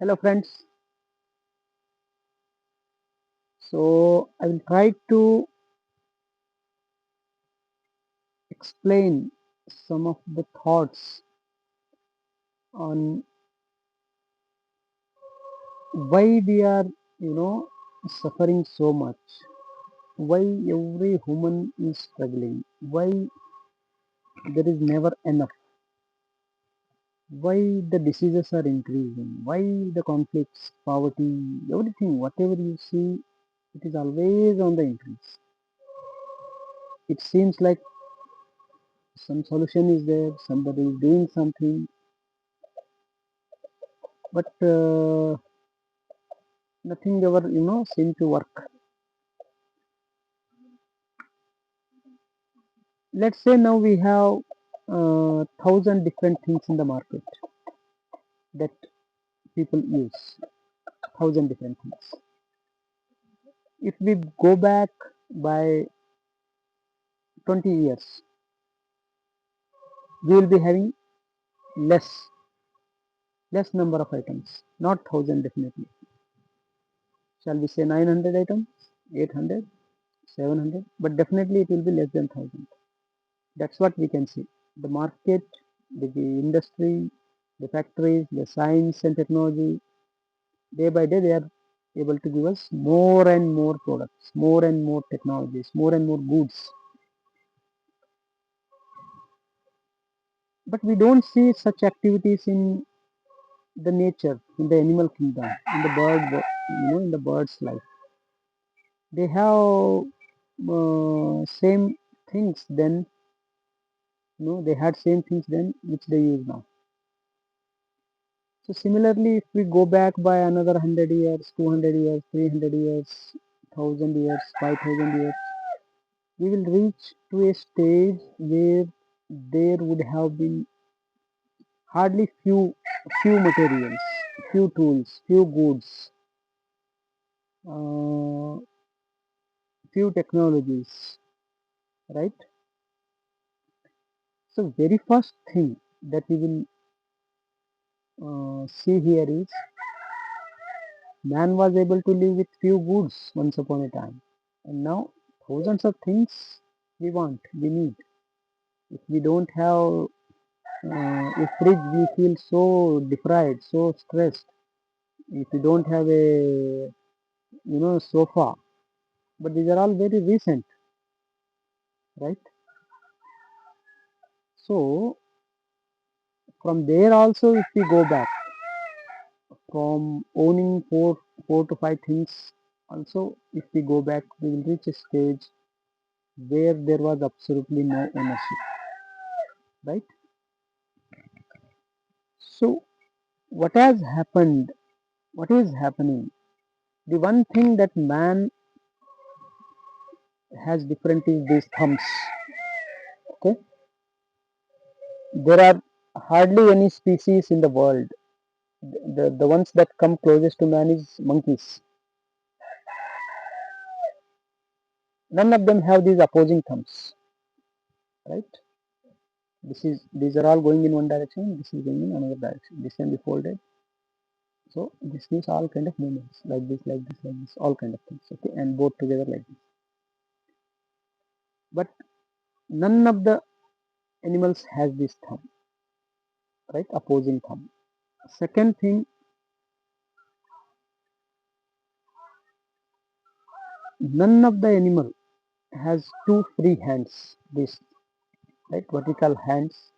Hello friends. So I will try to explain some of the thoughts on why we are, suffering so much. Why every human is struggling. Why there is never enough. Why the diseases are increasing. Why the conflicts, poverty, everything, whatever you see, it is always on the increase. It seems like some solution is there, somebody is doing something, but nothing ever seem to work. Let's say now we have 1,000 different things in the market that people use. 1,000 different things. If we go back by 20 years, we will be having less less number of items, not 1,000 definitely. Shall we say 900 items, 800, 700, but definitely it will be less than 1,000. That's what we can see. The market, the industry, the factories, the science and technology, day by day they are able to give us more and more products, more and more technologies, more and more goods. But we don't see such activities in the nature, in the animal kingdom, in the in the bird's life. They have same things then, they had same things then which they use now. So similarly, if we go back by another 100 years, 200 years, 300 years, 1,000 years, 5,000 years, we will reach to a stage where there would have been hardly few materials, few tools, few goods, uh, few technologies, right? So very first thing that we will see here is man was able to live with few goods once upon a time, and now thousands of things we want, we need. If we don't have a fridge, we feel so deprived, so stressed. If you don't have a sofa, but these are all very recent, right? So from there also, if we go back from owning four to five things, also if we go back, we will reach a stage where there was absolutely no ownership, right? So what has happened? What is happening? The one thing that man has different is these thumbs. Okay, there are hardly any species in the world. The ones that come closest to man is monkeys. None of them have these opposing thumbs, right? These are all going in one direction. This is going in another direction. This can be folded. So this gives all kind of movements like this, like this, like this, all kind of things. Okay, and both together like this. But none of the animals has this thumb, right? Opposing thumb. Second thing, none of the animal has two free hands. This, right? What we call hands.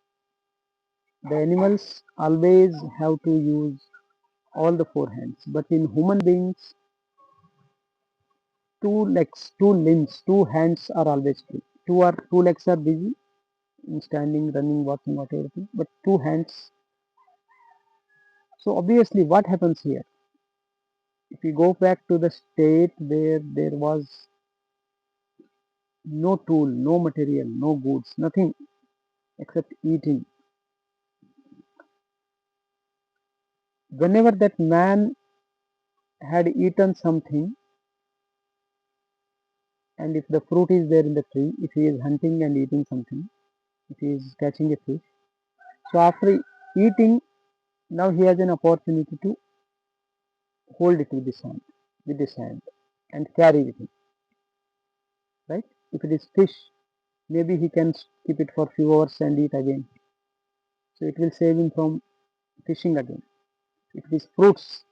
The animals always have to use all the four hands. But in human beings, two legs, two limbs, two hands are always free. Two legs are busy in standing, running, walking, whatever. But two hands. So obviously, what happens here? If we go back to the state where there was no tool, no material, no goods, nothing except eating. Whenever that man had eaten something, and if the fruit is there in the tree, if he is hunting and eating something, if he is catching a fish, so after eating, now he has an opportunity to hold it with his hand, and carry with him, right? If it is fish, maybe he can keep it for few hours and eat again. So it will save him from fishing again. If it is fruits,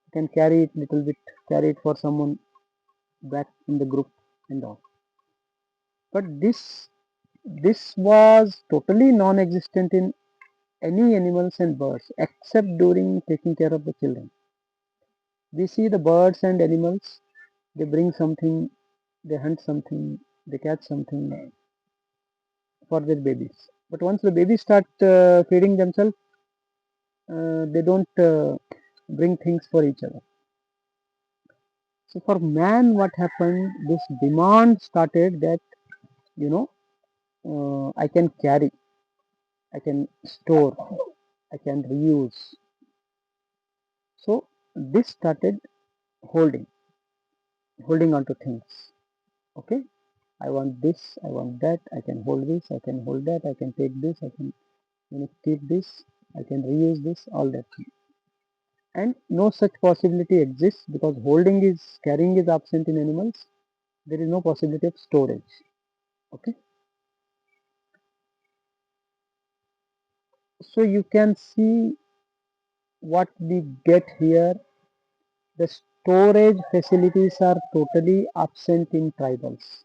he can carry it little bit, carry it for someone back in the group and all. But this was totally non-existent in any animals and birds except during taking care of the children. We see the birds and animals, they bring something, they hunt something, they catch something for their babies. But once the babies start feeding themselves, they don't bring things for each other. So for man, what happened? This demand started that, you know, I can carry, I can store, I can reuse. So this started holding, holding on to things. Okay, I want this, I want that, I can hold this, I can hold that, I can take this, I can keep this, I can reuse this, all that. And no such possibility exists because carrying is absent in animals. There is no possibility of storage. Okay, so you can see what we get here. The storage facilities are totally absent in tribals.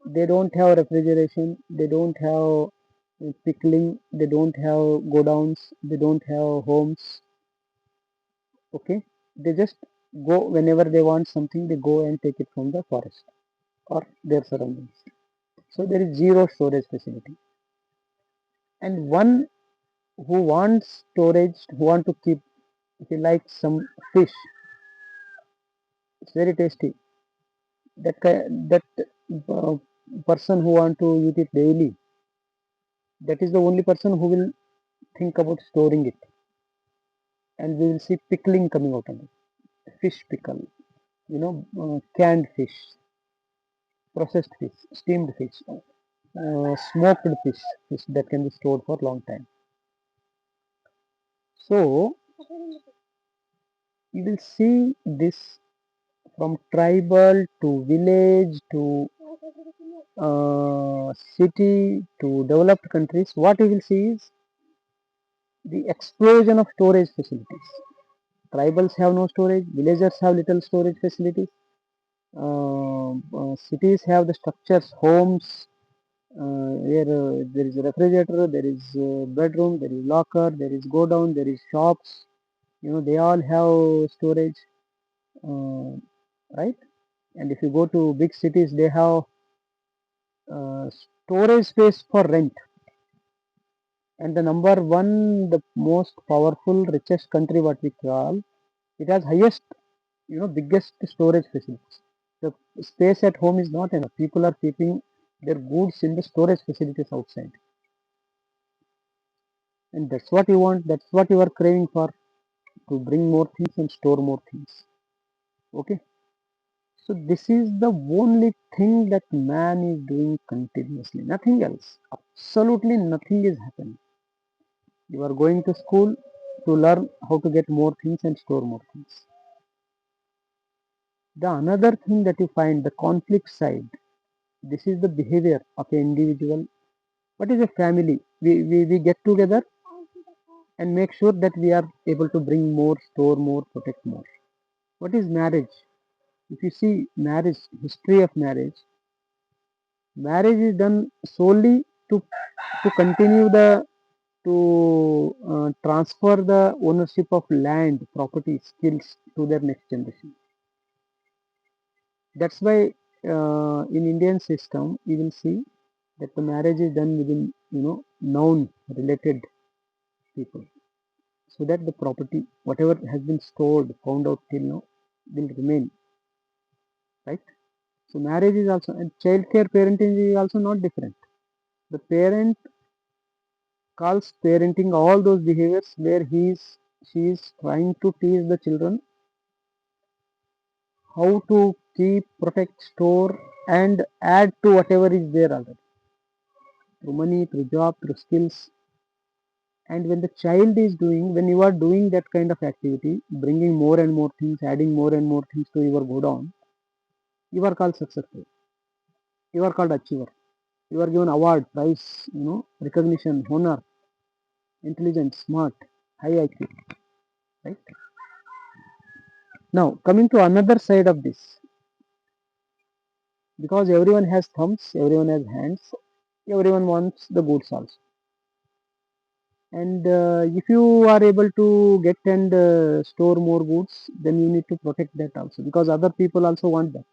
They don't have refrigeration, they don't have pickling, they don't have godowns, they don't have homes. Okay, they just go whenever they want something, they go and take it from the forest or their surroundings. So there is zero storage facility. And one who wants storage, who want to keep, if you like some fish, it's very tasty. That uh, person who want to eat it daily, that is the only person who will think about storing it. And we will see pickling coming out of it. Fish pickle, canned fish, processed fish, steamed fish, smoked fish that can be stored for a long time. So you will see this from tribal to village to city to developed countries. What you will see is the explosion of storage facilities. Tribals have no storage, villagers have little storage facilities, cities have the structures, homes, where there is a refrigerator, there is a bedroom, there is locker, there is go down, there is shops. They all have storage, uh, right? And if you go to big cities, they have storage space for rent. And the number one, the most powerful, richest country, what we call, it has highest, biggest storage facilities. The space at home is not enough. People are keeping their goods in the storage facilities outside. And that's what you want, that's what you are craving for, to bring more things and store more things. Okay. So this is the only thing that man is doing continuously, nothing else. Absolutely nothing is happening. You are going to school to learn how to get more things and store more things. The another thing that you find, the conflict side, this is the behavior of an individual. What is a family? We get together and make sure that we are able to bring more, store more, protect more. What is marriage? If you see marriage, history of marriage, marriage is done solely to continue to transfer the ownership of land, property, skills to their next generation. That's why in Indian system you will see that the marriage is done within known related people, so that the property whatever has been stored found out till now will remain, right? So marriage is also, and child care parenting is also not different. The parent calls parenting all those behaviors where she is trying to teach the children how to keep, protect, store, and add to whatever is there already, through money, through job, through skills. And when the child is doing, when you are doing that kind of activity, bringing more and more things, adding more and more things to your go down, you are called successful. You are called achiever. You are given award, prize, recognition, honor, intelligent, smart, high IQ, right? Now, coming to another side of this, because everyone has thumbs, everyone has hands, everyone wants the goods also. And if you are able to get and store more goods, then you need to protect that also, because other people also want that.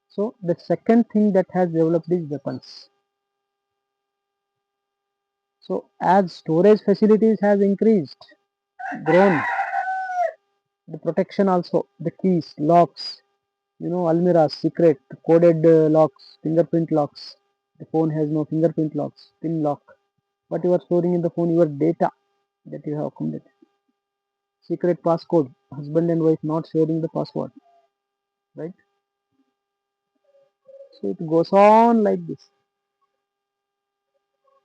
So the second thing that has developed is weapons. So as storage facilities has increased, grown, the protection also, the keys, locks, almirahs, secret, coded locks, fingerprint locks. The phone has no fingerprint locks, pin lock. What you are storing in the phone, your data that you have accumulated. Secret passcode, husband and wife not sharing the password, right? So it goes on like this.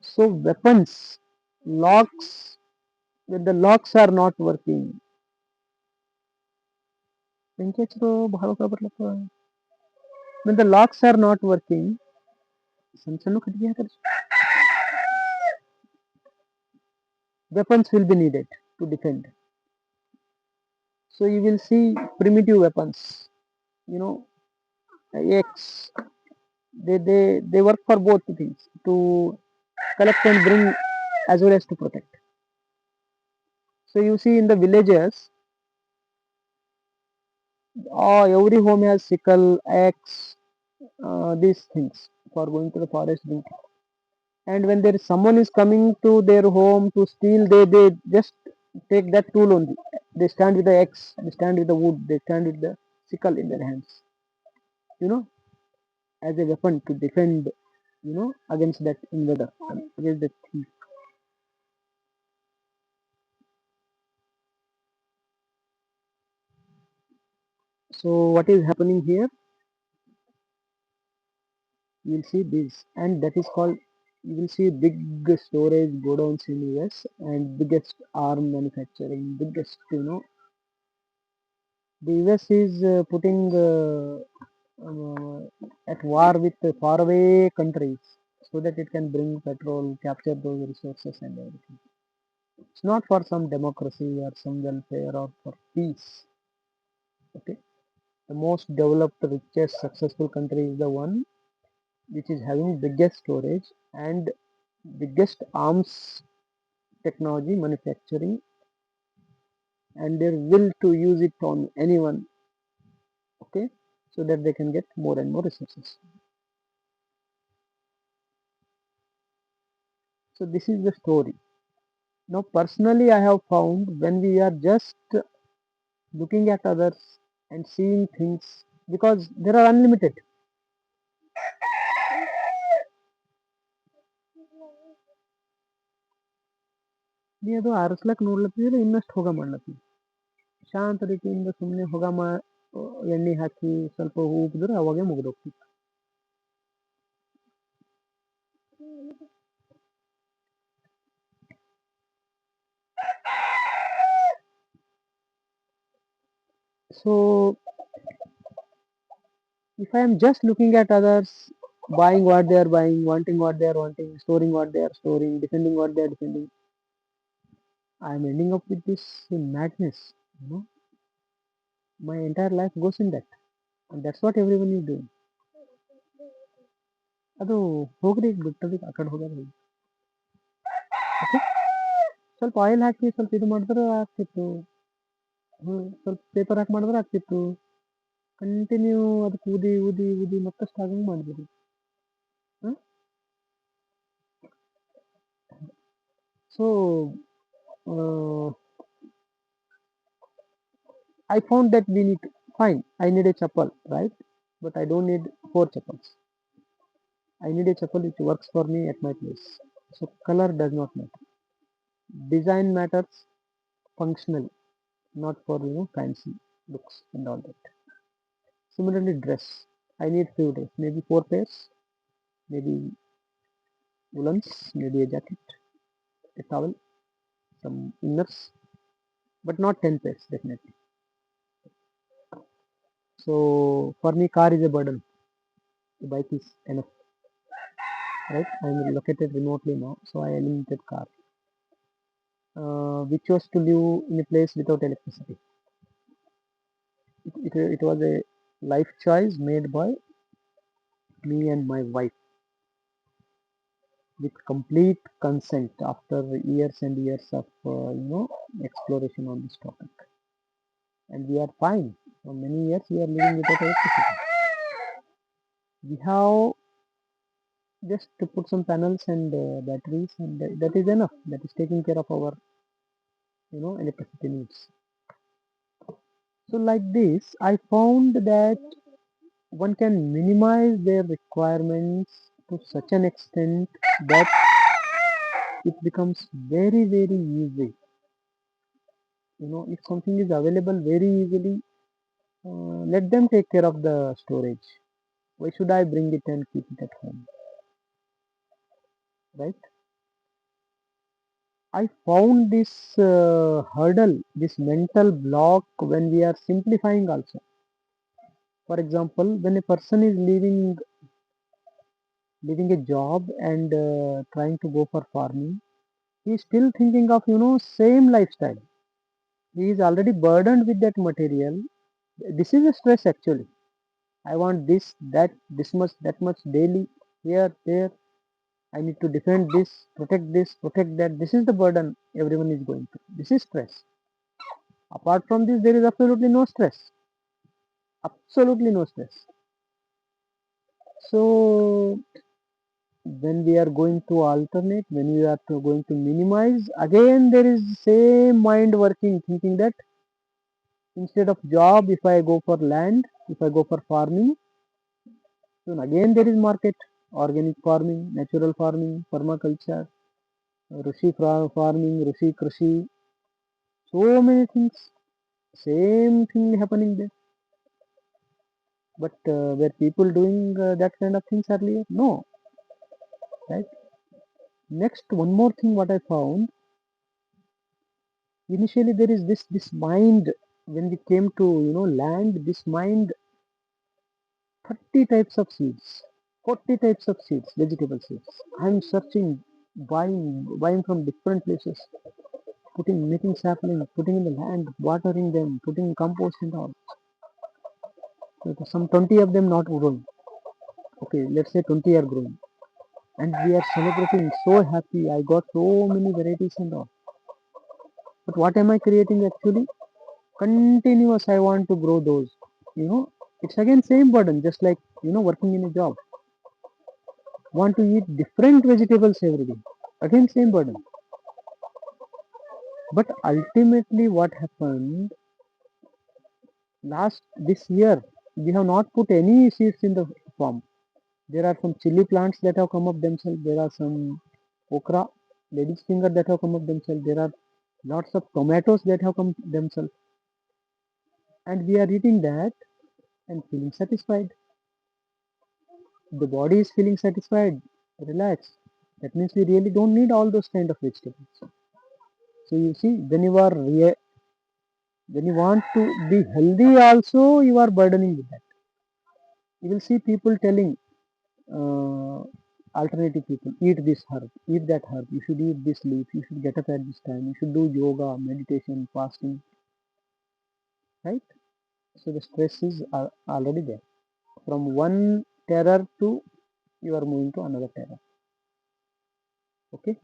So weapons, locks, when the locks are not working, when the locks are not working, weapons will be needed to defend. So you will see primitive weapons, you know, X. They work for both things, to collect and bring as well as to protect. So you see in the villages, every home has sickle, axe, these things for going to the forest. And when there is someone is coming to their home to steal, they just take that tool only. They stand with the axe, they stand with the wood, they stand with the sickle in their hands, you know, as a weapon to defend, against that invader, against the thief. So what is happening here? You will see this, and that is called. You will see big storage godowns in US and biggest arm manufacturing, biggest. The US is putting at war with faraway countries so that it can bring petrol, capture those resources and everything. It's not for some democracy or some welfare or for peace. Okay. The most developed, richest, successful country is the one which is having biggest storage and biggest arms technology manufacturing, and their will to use it on anyone, okay, so that they can get more and more resources. So this is the story. Now personally I have found, when we are just looking at others and seeing things, because there are unlimited. ನೀ ಅದು ಆರಿಸ್ಲಕ್ ನೋಡ್ಲತ್ತಿದ್ರೆ ಇನ್ನಷ್ಟು ಹೋಗ ಮಾಡ್ಲತ್ತಿ, ಶಾಂತ ರೀತಿಯಿಂದ ಸುಮ್ಮನೆ ಹೊಗ ಎಣ್ಣೆ ಹಾಕಿ ಸ್ವಲ್ಪ ಉಗಿದ್ರೆ ಅವಾಗೆ ಮುಗಿದೋಗ್ತಿತ್ತು. So if I am just looking at others, buying what they are buying, wanting what they are wanting, storing what they are storing, defending what they are defending, I am ending up with this madness. My entire life goes in that, and that's what everyone is doing. ಅದು ಹೋಗ್ರಿ, ಬಿಟ್ಟದಕ್ಕೆ ಆ ಕಡೆ ಹೋಗೋದು. Okay, ಸ್ವಲ್ಪ oil ಹಾಕಿ ಸ್ವಲ್ಪ ಇದು ಮಾಡಿದ್ರೆ ಆಗ್ತಿತ್ತು. ಸ್ವಲ್ಪ ಪೇಪರ್ ಹಾಕಿ ಮಾಡಿದ್ರೆ ಆಗ್ತಿತ್ತು. ಕಂಟಿನ್ಯೂ ಅದಕ್ಕೆ ಊದಿ ಊದಿ ಊದಿ ಮತ್ತಷ್ಟು ಆಗಂಗೆ ಮಾಡಿಬಿಡಿ. So I found that we need, fine, I need a chapel, right? But I don't need 4 chapels. I need a chapel which works for me at my place. So color does not matter. Design matters, functional, not for fancy looks and all that. Similarly, dress. I need few dress, maybe 4 pairs, maybe woolens, maybe a jacket, a towel, some inners, but not 10 pairs definitely. So for me, car is a burden. The bike is enough, right? I'm located remotely now, so I limited car. We chose to live in a place without electricity. It was a life choice made by me and my wife with complete consent after years and years of exploration on this topic. And we are fine. For many years we are living without electricity. We have just to put some panels and batteries, and that is enough. That is taking care of our electricity needs. So like this, I found that one can minimize their requirements to such an extent that it becomes very very easy. If something is available very easily, let them take care of the storage. Why should I bring it and keep it at home, right? I found this hurdle, this mental block when we are simplifying also. For example, when a person is leaving a job and trying to go for farming, he is still thinking of same lifestyle. He is already burdened with that material. This is a stress actually. I want this, that, this much, that much daily, here, there. I need to defend this, protect that. This is the burden everyone is going through. This is stress. Apart from this, there is absolutely no stress. Absolutely no stress. So when we are going to alternate, when we are going to minimize, again there is same mind working, thinking that instead of job, if I go for land, if I go for farming, then again there is market, organic farming, natural farming, permaculture, farming, Rishi Krishi, so many things, same thing happening there. But were people doing that kind of things earlier? No, right? Next, one more thing what I found, initially there is this mind, when we came to land, this mind, 30 types of seeds, 40 types of seeds, vegetable seeds. I'm searching, buying from different places, making sapling, putting in the land, watering them, putting compost and all. So some 20 of them not grown. Okay, let's say 20 are grown. And we are celebrating, so happy. I got so many varieties and all. But what am I creating actually? Continuous, I want to grow those. It's again same burden, just like working in a job. Want to eat different vegetables every day. Again same burden. But ultimately what happened, last this year we have not put any seeds in the farm. There are some chili plants that have come up themselves. There are some okra, lady's finger that have come up themselves. There are lots of tomatoes that have come themselves. And we are eating that and feeling satisfied. The body is feeling satisfied, relaxed. That means we really don't need all those kind of vegetables. So you see, when you want to be healthy also, you are burdening with that. You will see people telling uh, alternative people, eat this herb, eat that herb, you should eat this leaf, you should get up at this time, you should do yoga, meditation, fasting, right? So the stress is already there. From one terror to you are moving to another terror. Okay,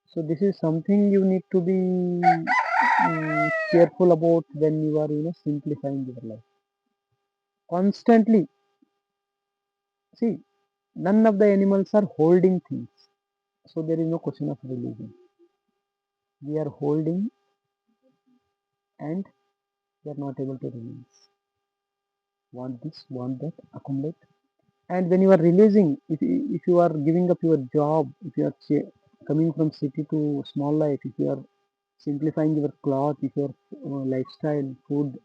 so this is something you need to be careful about when you are simplifying your life constantly. See, none of the animals are holding things, so there is no question of releasing. We are holding and we are not able to release. Want this, want that, accumulate. And when you are releasing, if you are giving up your job, if you are coming from city to small life, if you are simplifying your cloth, if your lifestyle, food,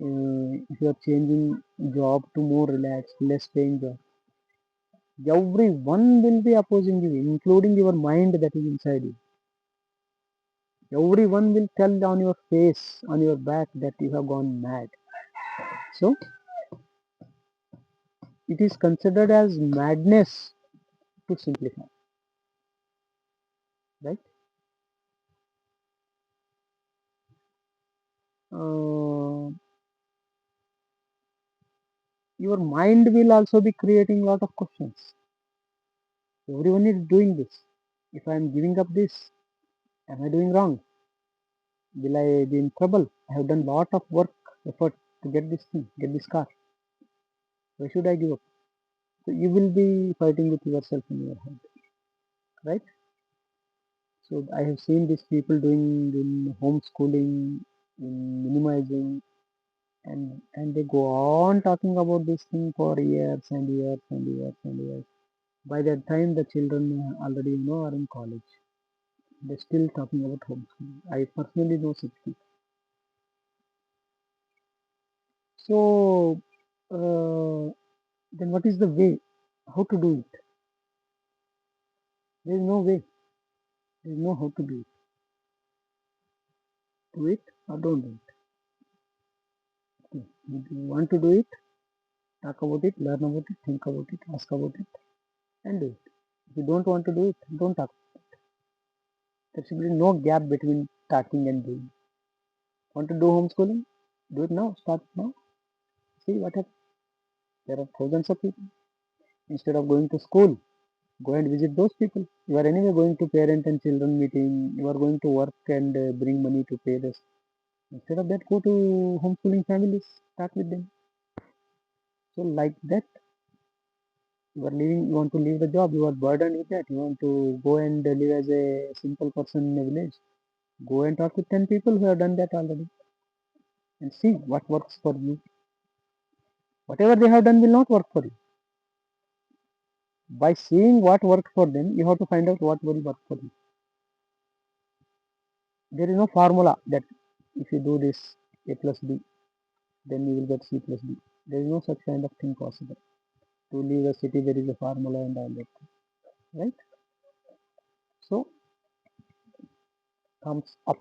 if you are changing job to more relaxed, less paying job, Everyone will be opposing you, including your mind that is inside you. Everyone will tell on your face, on your back, that you have gone mad. So it is considered as madness to simplify, right? Uh, your mind will also be creating a lot of questions. Everyone is doing this. If I am giving up this, am I doing wrong? Will I be in trouble? I have done lot of work, effort to get this thing, get this car. Why should I give up? So you will be fighting with yourself in your head, right? So I have seen these people doing in homeschooling, in minimizing, and they go on talking about this thing for years and years and years and years. By that time, the children already are in college. They're still talking about homeschooling. I personally know such people. So then, what is the way? How to do it? There is no way. There is no how to do it. Do it or don't do it. Okay. If you want to do it, talk about it, learn about it, think about it, ask about it, and do it. If you don't want to do it, don't talk. There should be no gap between talking and doing. Want to do homeschooling? Do it now. Start now. See what happens. There are thousands of people. Instead of going to school, go and visit those people. You are anyway going to parent and children meeting. You are going to work and bring money to pay this. Instead of that, go to homeschooling families. Start with them. So like that, you are leaving. You want to leave the job. You are burdened with that. You want to go and live as a simple person in a village. Go and talk with 10 people who have done that already and see what works for you. Whatever they have done will not work for you. By seeing what worked for them, you have to find out what will work for you. There is no formula that if you do this A plus B, then you will get C plus D. There is no such kind of thing possible. To leave a city, there is a formula and all that, right? So, thumbs up.